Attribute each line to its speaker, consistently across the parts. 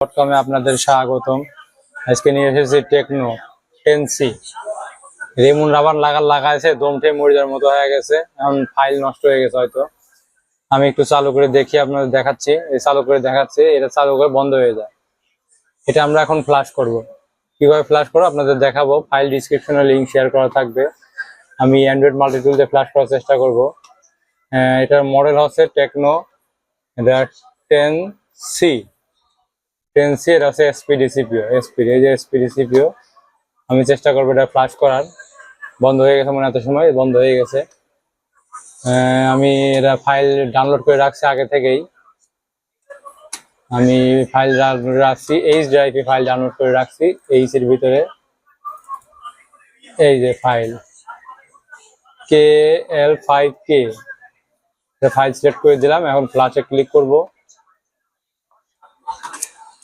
Speaker 1: কমে আপনাদের স্বাগতম। আজকে নিয়ে এসেছি টেকনো 10C। রেমন রাবার লাগাইছে, দমটে মরে যাওয়ার মতো হয়ে গেছে। এখন ফাইল নষ্ট হয়ে গেছে হয়তো। আমি একটু চালু করে দেখি, আপনাদের দেখাচ্ছি। চালু করে দেখাচ্ছি, এটা চালু করে বন্ধ হয়ে যায়। এটা আমরা এখন ফ্লাশ করব। কিভাবে ফ্লাশ করবো আপনাদের দেখাবো। ফাইল ডিসক্রিপশনে লিঙ্ক শেয়ার করা থাকবে। আমি অ্যান্ড্রয়েড মাল্টিটুল দিয়ে ফ্লাশ করার চেষ্টা করব। এটার মডেল হচ্ছে টেকনো 10C। এটা হচ্ছে এসপিডি সিপিইউ, এই যে এসপিডি সিপিইউ। আমি চেষ্টা করবো এটা ফ্লাশ করার। বন্ধ হয়ে গেছে মনে, এত সময় বন্ধ হয়ে গেছে। আমি এটা ফাইল ডাউনলোড করে রাখছি আগে থেকেই। আমি ফাইল রাখছি এইচ ড্রাইভে, ফাইল ডাউনলোড করে রাখছি এইচ এর ভিতরে। এই যে ফাইল KL5K, ফাইল সিলেক্ট করে দিলাম। এখন ফ্লাশে ক্লিক করব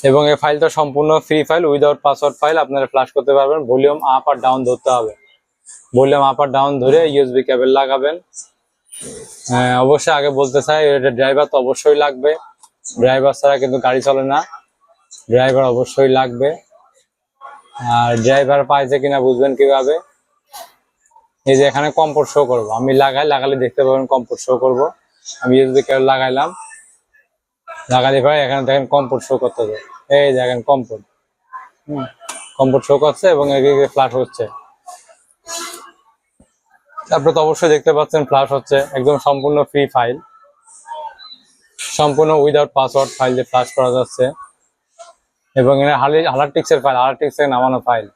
Speaker 1: এবং এই ফাইলটা সম্পূর্ণ free file, without password file. আপনারা ফ্লাশ করতে পারবেন। ভলিউম আপ আর ডাউন ধরতে হবে। ভলিউম আপ আর ডাউন ধরে ইউএসবি কেবল লাগাবেন। অবশ্যই আগে বলতে চাই, এটা ড্রাইভার তো অবশ্যই লাগবে। ড্রাইভার ছাড়া কিন্তু গাড়ি চলে না, ড্রাইভার অবশ্যই লাগবে। আর ড্রাইভার পাইছে কিনা বুঝবেন কিভাবে? এই যে এখানে কম্পোর্ট শো করবো। আমি লাগালে দেখতে পাবেন কম্পোর্ট শো করবো। আমি ইউএসবি কেবল লাগাইলাম, লাগালে পরে এখানে দেখেন কম্পোর্ট শো করতেছে। এই দেখেন কম্পোর্ট শো করছে এবং এদিকে ফ্লাশ হচ্ছে। আপনারা তো অবশ্যই দেখতে পাচ্ছেন ফ্লাশ হচ্ছে। একদম সম্পূর্ণ ফ্রি ফাইল, সম্পূর্ণ উইদাউট পাসওয়ার্ড ফাইল দিয়ে ফ্লাশ করা যাচ্ছে। এবং এখানে হার্ডটিক্সের ফাইল, হার্ডটিক্স থেকে নামানো ফাইল।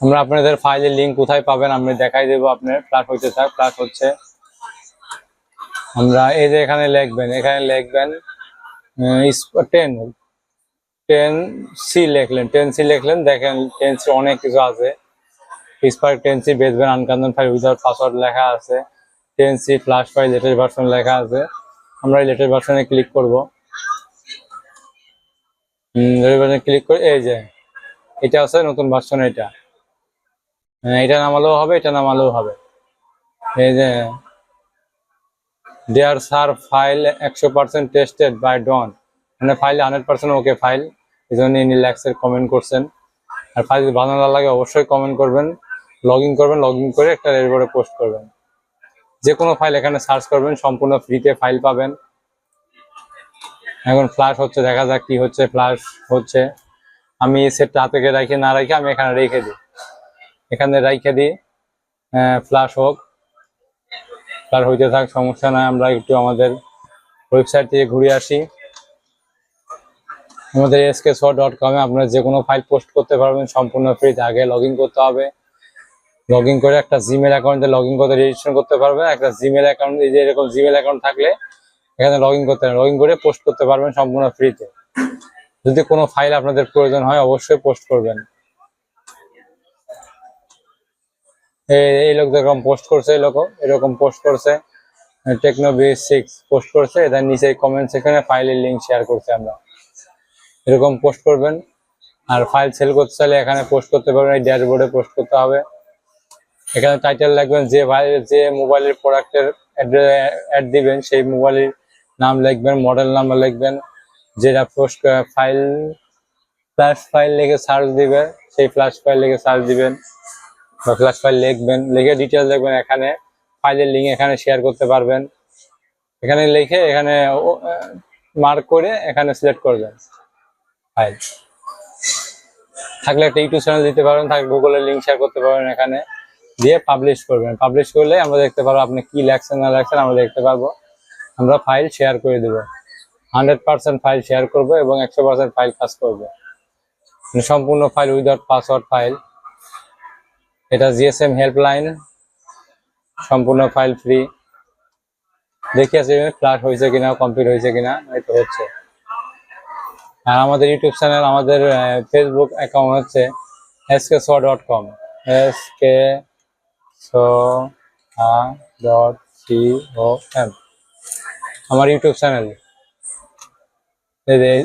Speaker 1: আমরা আপনাদের ফাইলের লিঙ্ক কোথায় পাবেন আমি দেখাই দেবো। আপনার ফ্লাশ হইতে থাক, ফ্লাশ হচ্ছে। আমরা এই যে এখানে লিখবেন 10C লিখলেন। দেখেন 10C অনেক কিছু আছে। Spark 10C বেসবেন আনকান্দন file without password লেখা আছে। 10C flush file latest version লেখা আছে। আমরা এই লেটেস্ট ভার্সনে ক্লিক করব। ক্লিক করে এই যে এটা আছে নতুন ভার্সন। এটা নামালেও হবে, এটা নামালেও হবে। এই যে দেয়ার সার ফাইল 100% টেস্টেড বাই ডন, মানে ফাইল 100% ওকে ফাইল। এই জন্য ইনি ল্যাক্সের কমেন্ট করছেন। আর ফাইল যদি ভালো না লাগে অবশ্যই কমেন্ট করবেন। লগ ইন করে একটা এরপরে পোস্ট করবেন। যে কোনো ফাইল এখানে সার্চ করবেন, সম্পূর্ণ ফ্রিতে ফাইল পাবেন। এখন ফ্লাশ হচ্ছে, দেখা যাক কি হচ্ছে। ফ্লাশ হচ্ছে। আমি সেটটা হাতে রাখি না রাখি আমি এখানে রেখে দিই, ফ্লাশ হোক, ফ্লাশ হইতে থাক, সমস্যা নয়। আমরা একটু আমাদের ওয়েবসাইট থেকে ঘুরে আসি। আমাদের skso.com এ আপনারা যে কোনো ফাইল পোস্ট করতে পারবেন সম্পূর্ণ ফ্রিতে। আগে লগ ইন করতে হবে। লগ ইন করে একটা জিমেল অ্যাকাউন্টে লগ ইন করতে রেজিস্ট্রেশন করতে পারবেন। একটা জিমেল অ্যাকাউন্ট, এই যে এরকম জিমেল অ্যাকাউন্ট থাকলে এখানে লগ ইন করতে পারবেন। লগ ইন করে পোস্ট করতে পারবেন সম্পূর্ণ ফ্রিতে। যদি কোনো ফাইল আপনাদের প্রয়োজন হয় অবশ্যই পোস্ট করবেন। এই লোক যেরকম পোস্ট করছে, এরকম পোস্ট করছে। টেকনো B6 পোস্ট করছে। এটার নিচে কমেন্ট সেকশনে ফাইলের লিঙ্ক শেয়ার করছে। আমরা এরকম পোস্ট করবেন। আর ফাইল সেল করতে চাইলে এখানে পোস্ট করতে পারবেন। এই ড্যাশবোর্ডে পোস্ট করতে হবে। এখানে টাইটেল লিখবেন, যে মোবাইলের প্রোডাক্টের অ্যাড দিবেন সেই মোবাইলের নাম লিখবেন, মডেল নাম্বার লিখবেন। যেটা পোস্ট ফাইল ফ্ল্যাশ ফাইল লিখে সার্চ দিবেন, সেই ফ্ল্যাশ ফাইল লিখে সার্চ দিবেন বা ফ্ল্যাশ ফাইল লিখবেন। লিখে ডিটেলস লিখবেন। এখানে ফাইলের লিঙ্ক এখানে শেয়ার করতে পারবেন। এখানে লিখে এখানে মার্ক করে এখানে সিলেক্ট করবেন ফাইল। থাকলে একটা ইউটিউব চ্যানেল দিতে পারবেন, থাকলে গুগলের লিঙ্ক শেয়ার করতে পারবেন। এখানে দিয়ে পাবলিশ করবেন। পাবলিশ করলে আমরা দেখতে পারবো আপনি কি লেখছেন না লেখছেন, আমরা দেখতে পারবো। আমরা ফাইল শেয়ার করে দেবো। 100% ফাইল শেয়ার করবো এবং 100% ফাইল কাজ করবে। সম্পূর্ণ ফাইল উইদাউট পাসওয়ার্ড ফাইল। এটা GSM হেল্পলাইন, সম্পূর্ণ ফাইল ফ্রি। দেখি আছে ফ্লাশ হয়েছে কিনা, কমপ্লিট হয়েছে কিনা। এই তো হচ্ছে। আর আমাদের ইউটিউব চ্যানেল, আমাদের ফেসবুক অ্যাকাউন্ট হচ্ছে skso.com, skso.com আমার ইউটিউব চ্যানেল।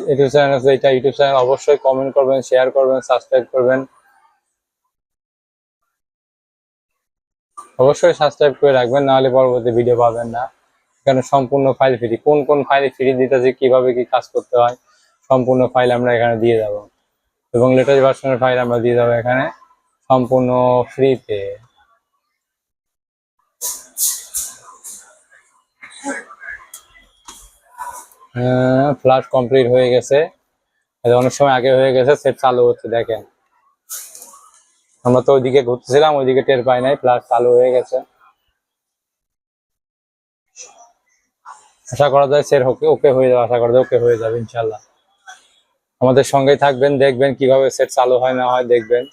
Speaker 1: ইউটিউব চ্যানেল আছে, এটা ইউটিউব চ্যানেল। অবশ্যই কমেন্ট করবেন, শেয়ার করবেন, সাবস্ক্রাইব করবেন। অবশ্যই সাবস্ক্রাইব করে রাখবেন, নাহলে পরবর্তী ভিডিও পাবেন না। এখানে সম্পূর্ণ ফাইল ফ্রি। কোন ফাইল ফ্রি দিতেছে, কিভাবে কি কাজ করতে হয় সম্পূর্ণ ফাইল আমরা এখানে দিয়ে যাব, এবং লেটেস্ট ভার্সনের ফাইল আমরা দিয়ে দেবো এখানে সম্পূর্ণ ফ্রিতে। ফ্লাশ কমপ্লিট হয়ে গেছে, অনেক সময় আগে হয়ে গেছে, সেট চালু হচ্ছে দেখেন। আমরা তো ওইদিকে ঘুরতেছিলাম, ওইদিকে টের পাই নাই, ফ্লাশ চালু হয়ে গেছে। আশা করা যায় সেট ওকে হয়ে যাবে, আশা করা যায় ওকে হয়ে যাবে ইনশাল্লাহ। আমাদের সঙ্গেই থাকবেন, দেখবেন কিভাবে সেট চালু হয় না হয় দেখবেন।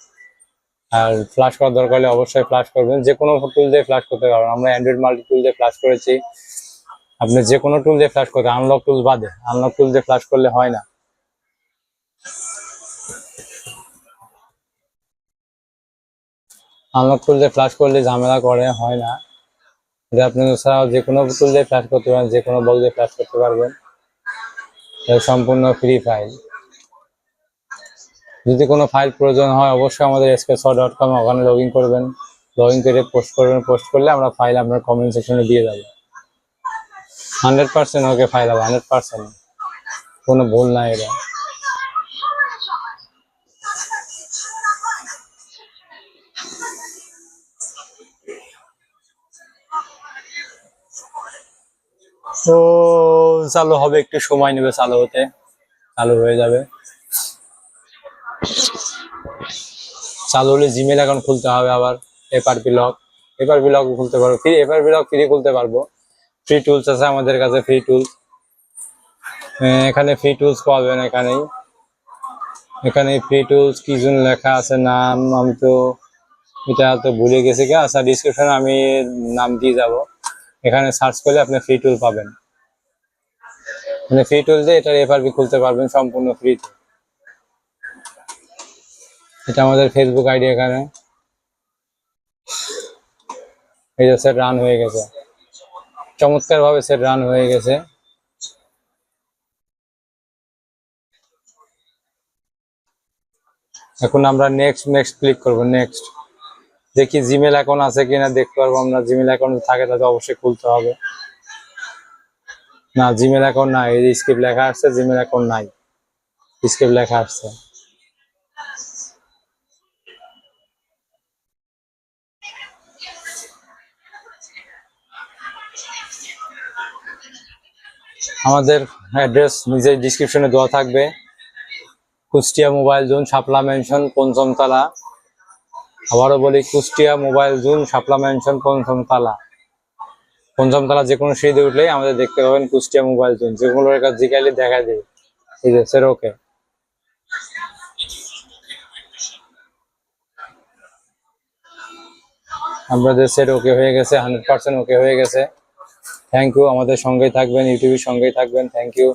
Speaker 1: আর ফ্লাশ করার দরকার হলে অবশ্যই ফ্লাশ করবেন, যে কোনো টুল দিয়ে ফ্লাশ করতে পারবেন। আমরা অ্যান্ড্রয়েড মাল্টি টুল দিয়ে ফ্লাশ করেছি, আপনি যে কোনো টুল দিয়ে ফ্লাশ করতে, আনলক টুল বাদে, আনলক টুল দিয়ে ফ্লাশ করলে হয় না। আনলক টুল দিয়ে ফ্লাশ করলে ঝামেলা করে, হয় না। আপনি ছাড়াও যে কোনো টুল দিয়ে ফ্লাশ করতে পারেন, যে কোনো বক্স দিয়ে ফ্লাশ করতে পারবেন, সম্পূর্ণ ফ্রি ফাইল। যদি কোনো ফাইল প্রয়োজন হয় অবশ্যই আমাদের sksoft.com ওখানে লগ ইন করবেন, লগ ইন করে পোস্ট করবেন, পোস্ট করলে আমরা ফাইল আপনার কমেন্ট সেকশনে দিয়ে দেবো। 100% ওকে ফাইল হবে, 100%, কোনো ভুল নাই এটা। তো চালু হবে, একটু সময় নেবে চালু হতে, চালু হয়ে যাবে। চালু হলে জিমেল অ্যাকাউন্ট খুলতে হবে, আবার এফআরপি লক খুলতে পারবো, এফআরপি লক ফ্রি খুলতে পারবো। ফ্রি টুলস আছে আমাদের কাছে, ফ্রি টুলস, এখানে ফ্রি টুলস পাবেন। এখানে ফ্রি টুলস কি জন্য লেখা আছে নাম, আমি তো এটা তো ভুলে গেছি। আচ্ছা, ডিসক্রিপশনে আমি নাম দিয়ে যাব, এখানে সার্চ করলে আপনি ফ্রি টুল পাবেন। মানে ফ্রি টুল দিয়ে এটার এফআরপি খুলতে পারবেন সম্পূর্ণ ফ্রিতে। এটা আমাদের ফেসবুক আইডি, এখানে এই যে সেট রান হয়ে গেছে, চমৎকার ভাবে সেট রান হয়ে গেছে। এখন আমরা নেক্সট ক্লিক করব। নেক্সট দেখি জিমেল অ্যাকাউন্ট আছে কিনা দেখতে পারবো আমরা। জিমেল অ্যাকাউন্ট থাকে তাহলে অবশ্যই খুলতে হবে। না, জিমেল অ্যাকাউন্ট নাই, এই স্কিপ লেখা আসছে, জিমেল অ্যাকাউন্ট নাই, স্কিপ লেখা আসছে। আমাদের অ্যাড্রেস নিজের ডিসক্রিপশনে দেওয়া থাকবে। কুষ্টিয়া মোবাইল জোন, শাপলা ম্যানশন, পঞ্চম তলা। আবারও বলি, কুষ্টিয়া মোবাইল জোন, শাপলা ম্যানশন, পঞ্চম তলা। যে কোনো সিঁড়িতে উঠলেই আমাদের দেখতে পাবেন কুষ্টিয়া মোবাইল জোন। যে কোনো কাছে জিগাইলে দেখা দেবে, ঠিক আছে? ওকে, আমাদের সেট ওকে হয়ে গেছে, 100% ওকে হয়ে গেছে। থ্যাংক ইউ, আমাদের সঙ্গেই থাকবেন, ইউটিউবের সঙ্গেই থাকবেন। Thank you.